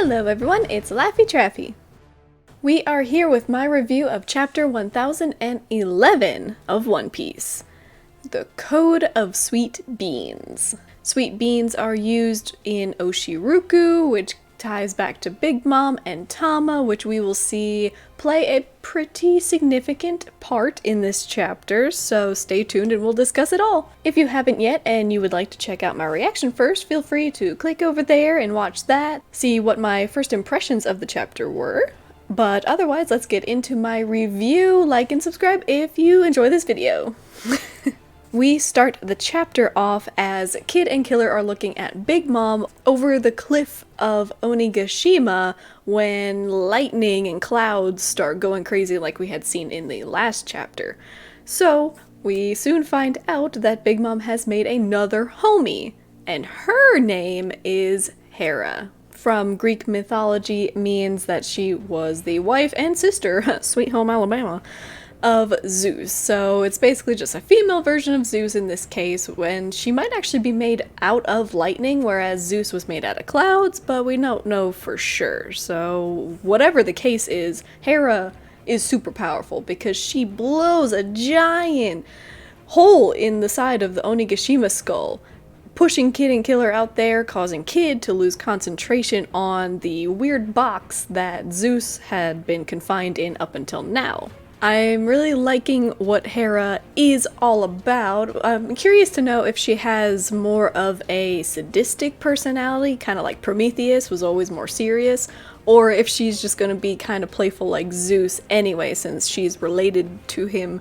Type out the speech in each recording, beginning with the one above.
Hello everyone, it's Laffy Traffy. We are here with my review of chapter 1011 of One Piece. The Code of Sweet Beans. Sweet beans are used in Oshiruku, which ties back to Big Mom and Tama, which we will see play a pretty significant part in this chapter, so stay tuned and we'll discuss it all. If you haven't yet and you would like to check out my reaction first, feel free to click over there and watch that, see what my first impressions of the chapter were. But otherwise, let's get into my review. Like and subscribe if you enjoy this video. We start the chapter off as Kid and Killer are looking at Big Mom over the cliff of Onigashima when lightning and clouds start going crazy like we had seen in the last chapter. So we soon find out that Big Mom has made another homie, and her name is Hera. From Greek mythology means that she was the wife and sister, Sweet Home Alabama, of Zeus. So it's basically just a female version of Zeus in this case, when she might actually be made out of lightning, whereas Zeus was made out of clouds, but we don't know for sure. So whatever the case is, Hera is super powerful because she blows a giant hole in the side of the Onigashima skull, pushing Kid and Killer out there, causing Kid to lose concentration on the weird box that Zeus had been confined in up until now. I'm really liking what Hera is all about. I'm curious to know if she has more of a sadistic personality, kind of like Prometheus was always more serious, or if she's just going to be kind of playful like Zeus anyway, since she's related to him.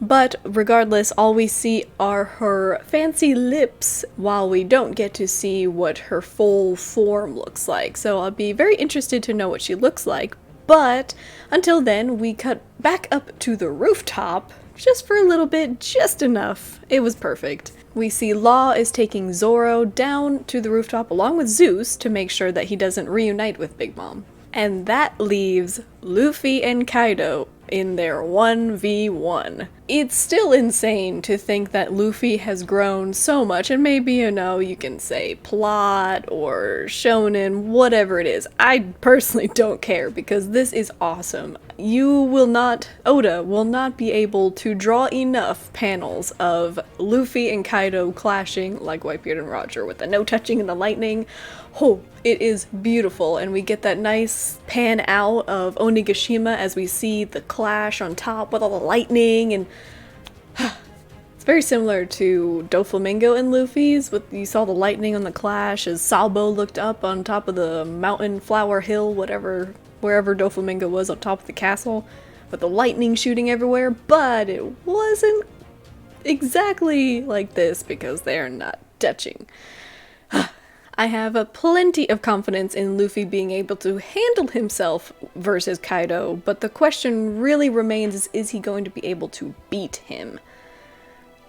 But regardless, all we see are her fancy lips, while we don't get to see what her full form looks like. So I'll be very interested to know what she looks like. But until then, we cut back up to the rooftop, just for a little bit, just enough. It was perfect. We see Law is taking Zoro down to the rooftop along with Zeus to make sure that he doesn't reunite with Big Mom. And that leaves Luffy and Kaido in their 1v1. It's still insane to think that Luffy has grown so much, and maybe, you can say plot or shonen, whatever it is. I personally don't care because this is awesome. Oda will not be able to draw enough panels of Luffy and Kaido clashing like Whitebeard and Roger with the no touching and the lightning. Oh, it is beautiful, and we get that nice pan out of Onigashima as we see the clash on top with all the lightning, and it's very similar to Doflamingo and Luffy's, you saw the lightning on the clash as Salbo looked up on top of the mountain, flower hill, wherever Doflamingo was on top of the castle, with the lightning shooting everywhere, but it wasn't exactly like this because they're not touching. I have plenty of confidence in Luffy being able to handle himself versus Kaido, but the question really remains, is he going to be able to beat him?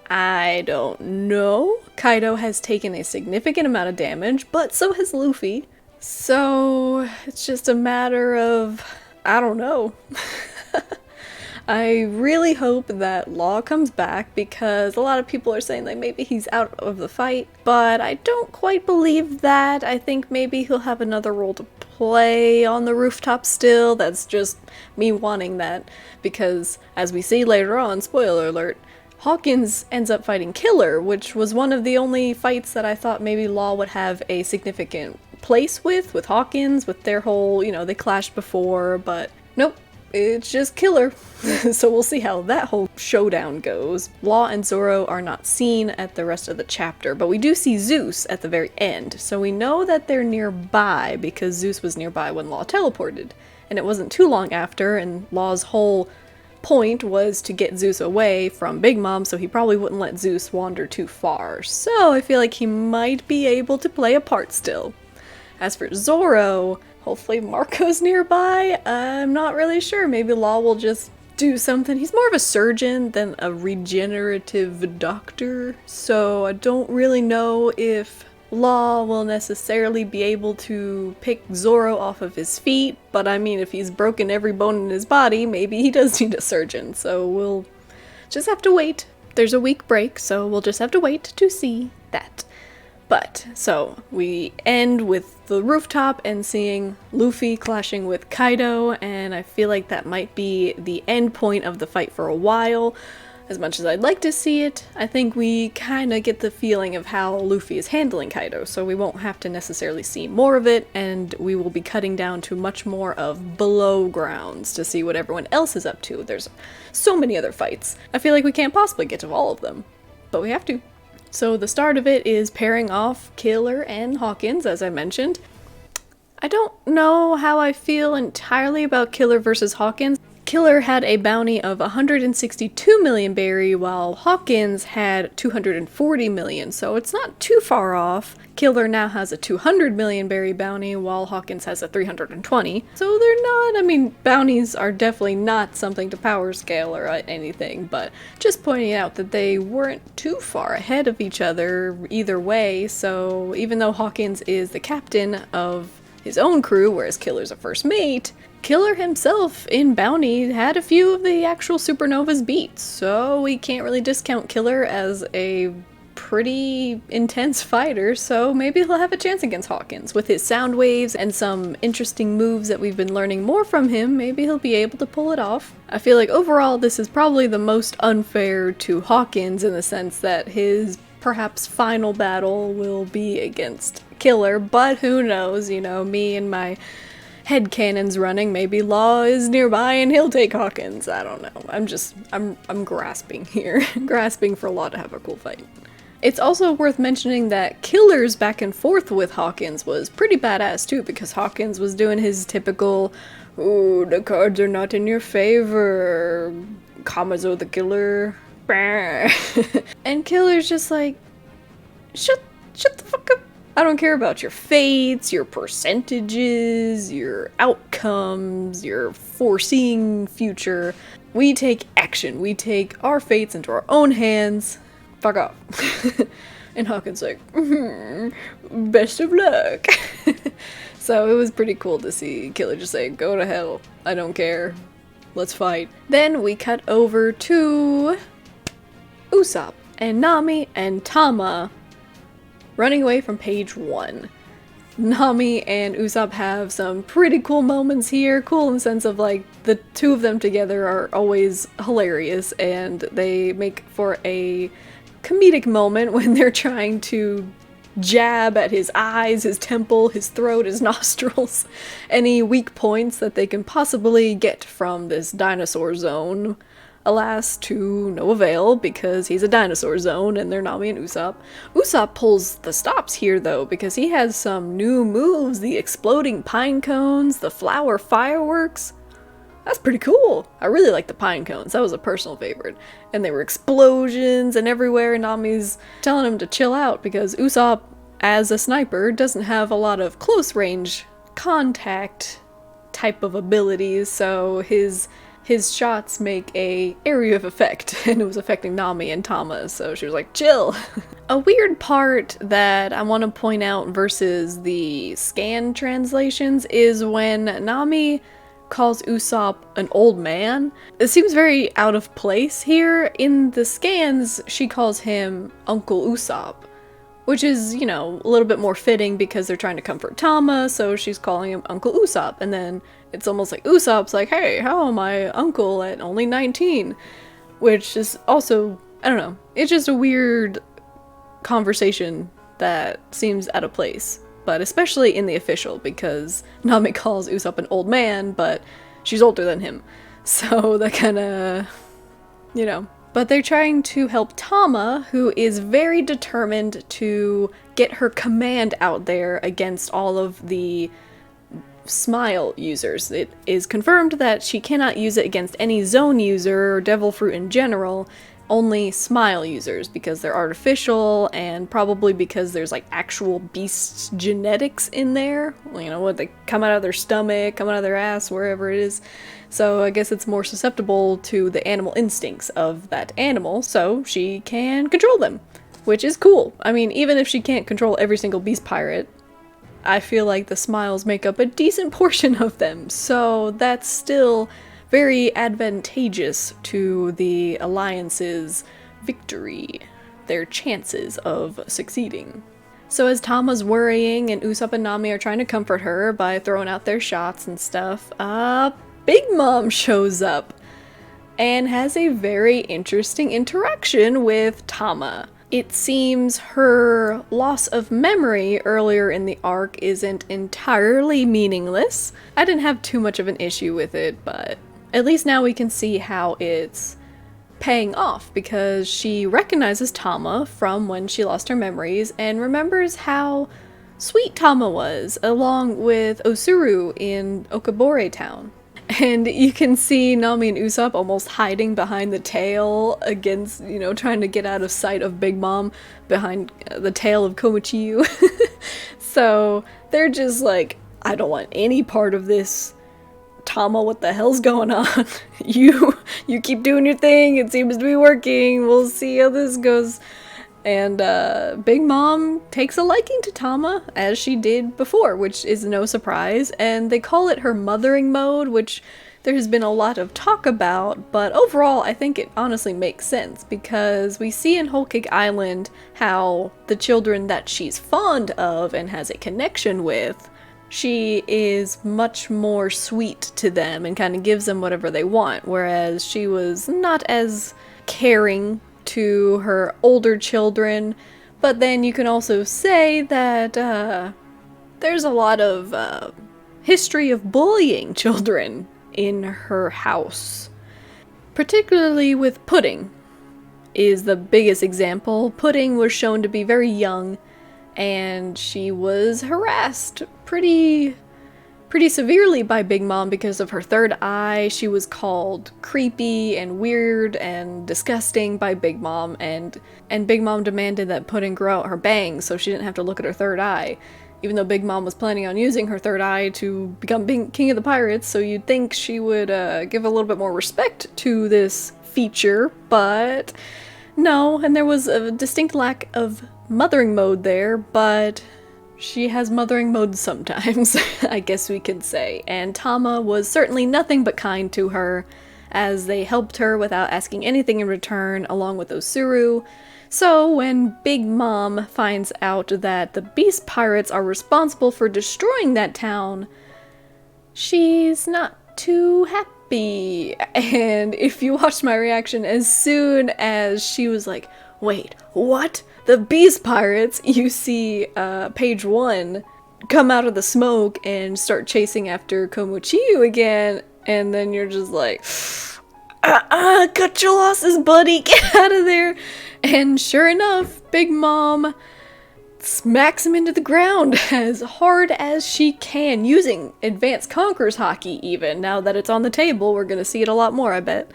I don't know. Kaido has taken a significant amount of damage, but so has Luffy. So it's just a matter of, I don't know. I really hope that Law comes back because a lot of people are saying like maybe he's out of the fight, but I don't quite believe that. I think maybe he'll have another role to play on the rooftop still. That's just me wanting that because as we see later on, spoiler alert, Hawkins ends up fighting Killer, which was one of the only fights that I thought maybe Law would have a significant place with Hawkins, with their whole, they clashed before, but nope. It's just Killer. So we'll see how that whole showdown goes. Law and Zoro are not seen at the rest of the chapter, but we do see Zeus at the very end. So we know that they're nearby because Zeus was nearby when Law teleported. And it wasn't too long after, and Law's whole point was to get Zeus away from Big Mom, so he probably wouldn't let Zeus wander too far. So I feel like he might be able to play a part still. As for Zoro, hopefully Marco's nearby. I'm not really sure. Maybe Law will just do something. He's more of a surgeon than a regenerative doctor, so I don't really know if Law will necessarily be able to pick Zoro off of his feet, but I mean, if he's broken every bone in his body, maybe he does need a surgeon, so we'll just have to wait. There's a week break, so we'll just have to wait to see that. But, so, we end with the rooftop and seeing Luffy clashing with Kaido, and I feel like that might be the end point of the fight for a while. As much as I'd like to see it, I think we kinda get the feeling of how Luffy is handling Kaido, so we won't have to necessarily see more of it, and we will be cutting down to much more of below grounds to see what everyone else is up to. There's so many other fights. I feel like we can't possibly get to all of them, but we have to. So the start of it is pairing off Killer and Hawkins, as I mentioned. I don't know how I feel entirely about Killer versus Hawkins. Killer had a bounty of 162 million berry, while Hawkins had 240 million, so it's not too far off. Killer now has a 200 million berry bounty, while Hawkins has a 320. So they're not, I mean, bounties are definitely not something to power scale or anything, but just pointing out that they weren't too far ahead of each other either way, so even though Hawkins is the captain of his own crew, whereas Killer's a first mate, Killer himself in Bounty had a few of the actual supernovas beat, so we can't really discount Killer as a pretty intense fighter, so maybe he'll have a chance against Hawkins. With his sound waves and some interesting moves that we've been learning more from him, maybe he'll be able to pull it off. I feel like overall this is probably the most unfair to Hawkins in the sense that his perhaps final battle will be against Killer, but who knows, you know, me and my headcanons running, maybe Law is nearby and he'll take Hawkins. I don't know. I'm grasping here. Grasping for Law to have a cool fight. It's also worth mentioning that Killer's back and forth with Hawkins was pretty badass too, because Hawkins was doing his typical, "Ooh, the cards are not in your favor, Kamazo the Killer." And Killer's just like, shut the fuck up. I don't care about your fates, your percentages, your outcomes, your foreseeing future. We take action. We take our fates into our own hands. Fuck off. And Hawkins like, best of luck. So it was pretty cool to see Killer just say, go to hell. I don't care. Let's fight. Then we cut over to Usopp and Nami and Tama running away from page 1. Nami and Usopp have some pretty cool moments here. Cool in the sense of like the two of them together are always hilarious, and they make for a comedic moment when they're trying to jab at his eyes, his temple, his throat, his nostrils, any weak points that they can possibly get from this dinosaur zone. Alas, to no avail, because he's a dinosaur zone and they're Nami and Usopp. Usopp pulls the stops here though, because he has some new moves, the exploding pine cones, the flower fireworks. That's pretty cool. I really like the pine cones. That was a personal favorite. And they were explosions and everywhere, and Nami's telling him to chill out because Usopp, as a sniper, doesn't have a lot of close range contact type of abilities, so his shots make a area of effect, and it was affecting Nami and Tama, so she was like, chill. A weird part that I want to point out versus the scan translations is when Nami calls Usopp an old man. It seems very out of place here. In the scans, she calls him Uncle Usopp, which is, you know, a little bit more fitting because they're trying to comfort Tama, so she's calling him Uncle Usopp, and then it's almost like Usopp's like, hey, how am I uncle at only 19? Which is also, I don't know, it's just a weird conversation that seems out of place. But especially in the official, because Nami calls Usopp an old man, but she's older than him. So that kinda, you know. But they're trying to help Tama, who is very determined to get her command out there against all of the Smile users. It is confirmed that she cannot use it against any Zone user or Devil Fruit in general, only Smile users, because they're artificial and probably because there's like actual beast genetics in there. You know, what, they come out of their stomach, come out of their ass, wherever it is. So I guess it's more susceptible to the animal instincts of that animal, so she can control them, which is cool. I mean, even if she can't control every single beast pirate, I feel like the Smiles make up a decent portion of them, so that's still very advantageous to the Alliance's victory, their chances of succeeding. So as Tama's worrying and Usopp and Nami are trying to comfort her by throwing out their shots and stuff, Big Mom shows up and has a very interesting interaction with Tama. It seems her loss of memory earlier in the arc isn't entirely meaningless. I didn't have too much of an issue with it, but at least now we can see how it's paying off, because she recognizes Tama from when she lost her memories and remembers how sweet Tama was, along with Osuru in Okabore Town. And you can see Nami and Usopp almost hiding behind the tail against, trying to get out of sight of Big Mom behind the tail of Komochiyu. So they're just like, I don't want any part of this. Tama, what the hell's going on? You keep doing your thing, it seems to be working, we'll see how this goes. And Big Mom takes a liking to Tama, as she did before, which is no surprise, and they call it her mothering mode, which there's been a lot of talk about, but overall I think it honestly makes sense, because we see in Whole Cake Island how the children that she's fond of and has a connection with, she is much more sweet to them and kind of gives them whatever they want, whereas she was not as caring to her older children. But then you can also say that there's a lot of history of bullying children in her house. Particularly with Pudding is the biggest example. Pudding was shown to be very young, and she was harassed pretty severely by Big Mom because of her third eye. She was called creepy and weird and disgusting by Big Mom, and Big Mom demanded that Pudding grow out her bangs so she didn't have to look at her third eye, even though Big Mom was planning on using her third eye to become king of the pirates, so you'd think she would give a little bit more respect to this feature, but no, and there was a distinct lack of mothering mode there, but she has mothering mode sometimes, I guess we could say. And Tama was certainly nothing but kind to her, as they helped her without asking anything in return, along with Osuru. So when Big Mom finds out that the Beast Pirates are responsible for destroying that town, she's not too happy. And if you watched my reaction, as soon as she was like, wait, what? The Beast Pirates, you see page 1 come out of the smoke and start chasing after Komochiyu again, and then you're just like, cut your losses, buddy, get out of there. And sure enough, Big Mom smacks him into the ground as hard as she can, using Advanced Conquerors Hockey even. Now that it's on the table, we're gonna see it a lot more, I bet.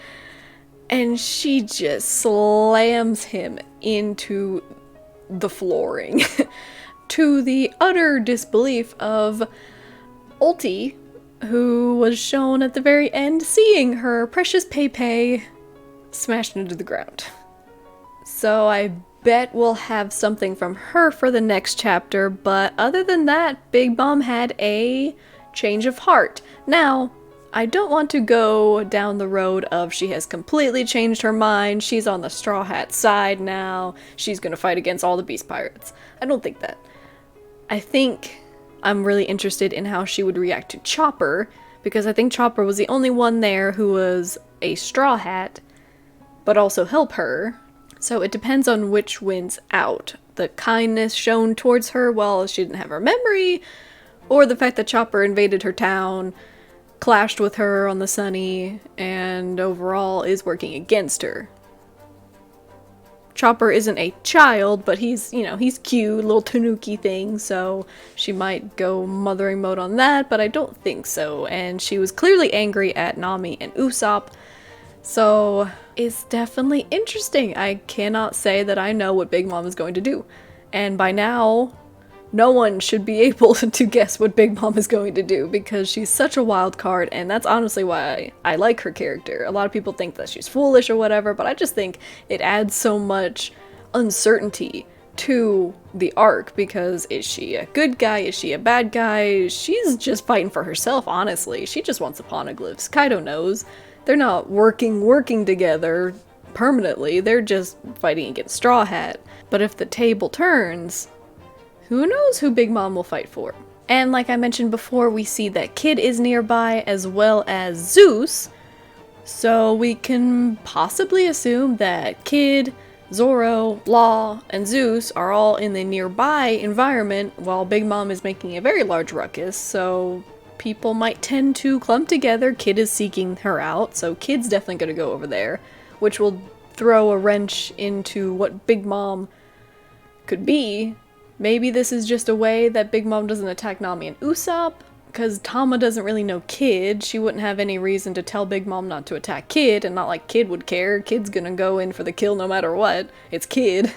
And she just slams him into the flooring to the utter disbelief of Ulti, who was shown at the very end seeing her precious Pei smashed into the ground. So I bet we'll have something from her for the next chapter, but other than that, Big Mom had a change of heart. Now, I don't want to go down the road of she has completely changed her mind, she's on the Straw Hat side now, she's gonna fight against all the Beast Pirates. I don't think that. I think I'm really interested in how she would react to Chopper, because I think Chopper was the only one there who was a Straw Hat, but also help her. So it depends on which wins out. The kindness shown towards her while she didn't have her memory, or the fact that Chopper invaded her town, clashed with her on the Sunny, and overall is working against her. Chopper isn't a child, but he's cute, little tanuki thing, so she might go mothering mode on that, but I don't think so. And she was clearly angry at Nami and Usopp, so it's definitely interesting. I cannot say that I know what Big Mom is going to do. And by now, no one should be able to guess what Big Mom is going to do, because she's such a wild card, and that's honestly why I like her character. A lot of people think that she's foolish or whatever, but I just think it adds so much uncertainty to the arc, because is she a good guy? Is she a bad guy? She's just fighting for herself, honestly. She just wants the poneglyphs. Kaido knows. They're not working together permanently. They're just fighting against Straw Hat. But if the table turns, who knows who Big Mom will fight for. And like I mentioned before, we see that Kid is nearby as well as Zeus, so we can possibly assume that Kid, Zoro, Law, and Zeus are all in the nearby environment while Big Mom is making a very large ruckus, so people might tend to clump together. Kid is seeking her out, so Kid's definitely going to go over there, which will throw a wrench into what Big Mom could be. Maybe this is just a way that Big Mom doesn't attack Nami and Usopp, because Tama doesn't really know Kid. She wouldn't have any reason to tell Big Mom not to attack Kid, and not like Kid would care. Kid's gonna go in for the kill no matter what. It's Kid.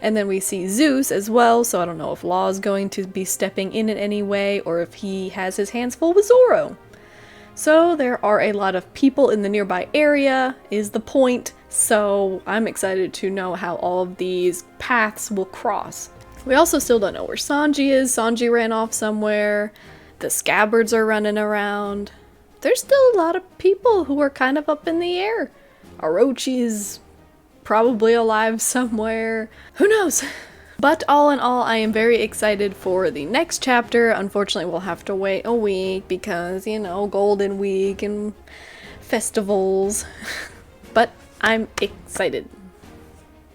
And then we see Zeus as well, so I don't know if Law's going to be stepping in any way, or if he has his hands full with Zoro. So there are a lot of people in the nearby area, is the point, so I'm excited to know how all of these paths will cross. We also still don't know where Sanji is. Sanji ran off somewhere. The scabbards are running around. There's still a lot of people who are kind of up in the air. Orochi's probably alive somewhere. Who knows? But all in all, I am very excited for the next chapter. Unfortunately, we'll have to wait a week because, you know, Golden Week and festivals. But I'm excited.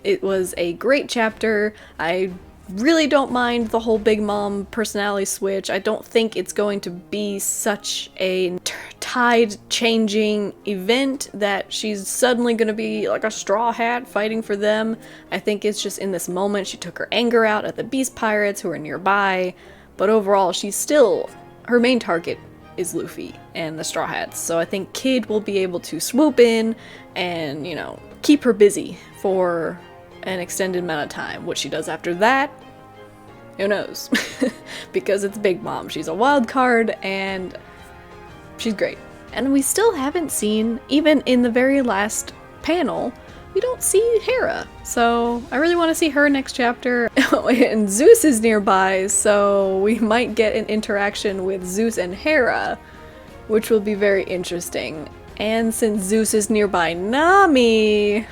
It was a great chapter. I really don't mind the whole Big Mom personality switch. I don't think it's going to be such a tide-changing event that she's suddenly going to be like a straw hat fighting for them. I think it's just in this moment she took her anger out at the Beast Pirates who are nearby, but overall she's still, her main target is Luffy and the Straw Hats, so I think Kid will be able to swoop in and, you know, keep her busy for an extended amount of time. What she does after that, who knows? Because it's Big Mom. She's a wild card and she's great. And we still haven't seen, even in the very last panel, we don't see Hera. So I really want to see her next chapter. And Zeus is nearby, so we might get an interaction with Zeus and Hera, which will be very interesting. And since Zeus is nearby Nami,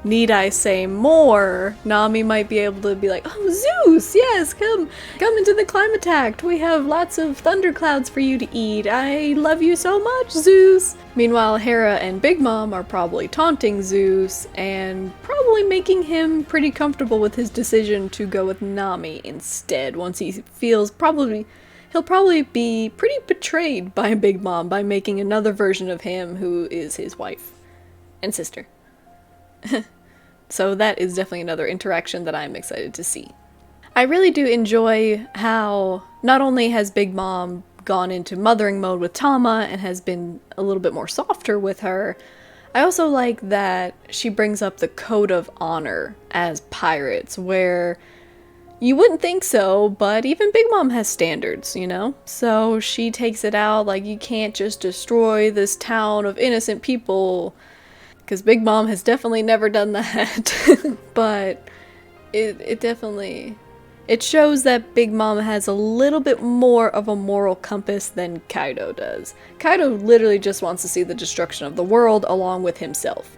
need I say more? Nami might be able to be like, oh, Zeus, yes, come into the climate act. We have lots of thunderclouds for you to eat. I love you so much, Zeus. Meanwhile, Hera and Big Mom are probably taunting Zeus and probably making him pretty comfortable with his decision to go with Nami instead once he feels he'll probably be pretty betrayed by Big Mom by making another version of him who is his wife and sister. So that is definitely another interaction that I'm excited to see. I really do enjoy how not only has Big Mom gone into mothering mode with Tama and has been a little bit more softer with her, I also like that she brings up the code of honor as pirates, where you wouldn't think so, but even Big Mom has standards, you know? So she takes it out like, you can't just destroy this town of innocent people, because Big Mom has definitely never done that. But it shows that Big Mom has a little bit more of a moral compass than Kaido does. Kaido literally just wants to see the destruction of the world along with himself.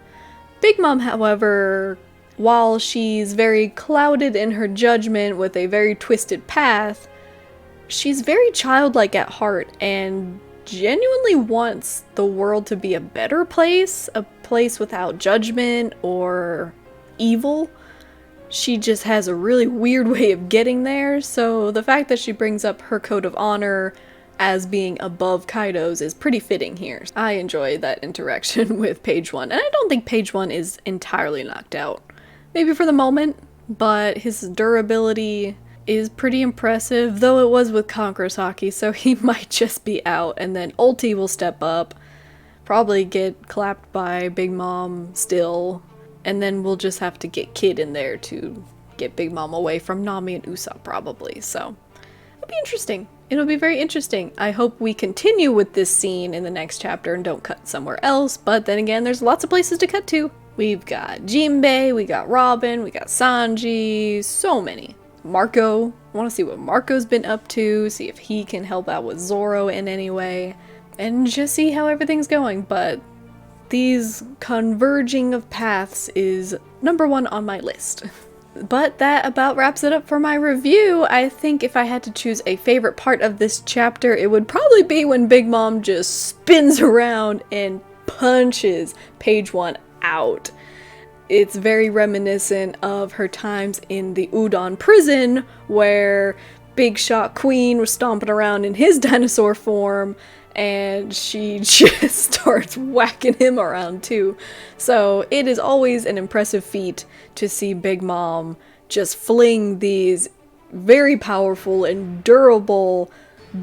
Big Mom, however, while she's very clouded in her judgment with a very twisted path, she's very childlike at heart and genuinely wants the world to be a better place, a place without judgment or evil. She just has a really weird way of getting there, so the fact that she brings up her code of honor as being above Kaido's is pretty fitting here. I enjoy that interaction with Page 1, and I don't think Page 1 is entirely knocked out. Maybe for the moment, but his durability is pretty impressive, though it was with Kankuro, so he might just be out, and then Ulti will step up, probably get clapped by Big Mom still, and then we'll just have to get Kid in there to get Big Mom away from Nami and Usopp probably, so it'll be interesting. It'll be very interesting. I hope we continue with this scene in the next chapter and don't cut somewhere else, but then again, there's lots of places to cut to. We've got Jinbei, we got Robin, we got Sanji, so many. Marco, I want to see what Marco's been up to, see if he can help out with Zoro in any way, and just see how everything's going, but these converging of paths is number one on my list. But that about wraps it up for my review. I think if I had to choose a favorite part of this chapter, it would probably be when Big Mom just spins around and punches Page One out. It's very reminiscent of her times in the Udon prison, where Big Shot Queen was stomping around in his dinosaur form, and she just starts whacking him around too. So it is always an impressive feat to see Big Mom just fling these very powerful and durable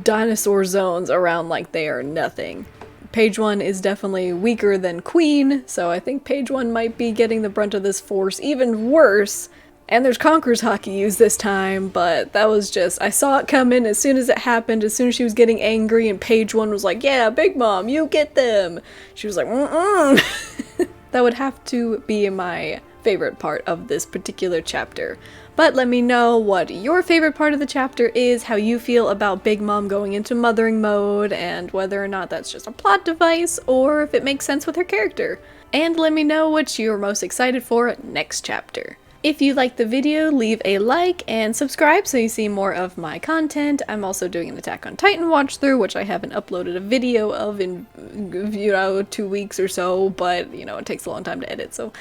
dinosaur zones around like they are nothing. Page One is definitely weaker than Queen, so I think Page One might be getting the brunt of this force even worse. And there's Conqueror's Haki used this time, but that was just, I saw it coming as soon as it happened, as soon as she was getting angry, and Page One was like, yeah, Big Mom, you get them! She was like, mm-mm! That would have to be my favorite part of this particular chapter. But let me know what your favorite part of the chapter is, how you feel about Big Mom going into mothering mode, and whether or not that's just a plot device, or if it makes sense with her character. And let me know what you're most excited for next chapter. If you liked the video, leave a like and subscribe so you see more of my content. I'm also doing an Attack on Titan watch through, which I haven't uploaded a video of in, 2 weeks or so, but, it takes a long time to edit, so.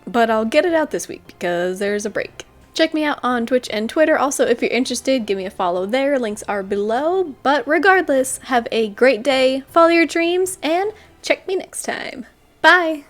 But I'll get it out this week because there's a break. Check me out on Twitch and Twitter. Also, if you're interested, give me a follow there. Links are below. But regardless, have a great day, follow your dreams, and check me next time. Bye!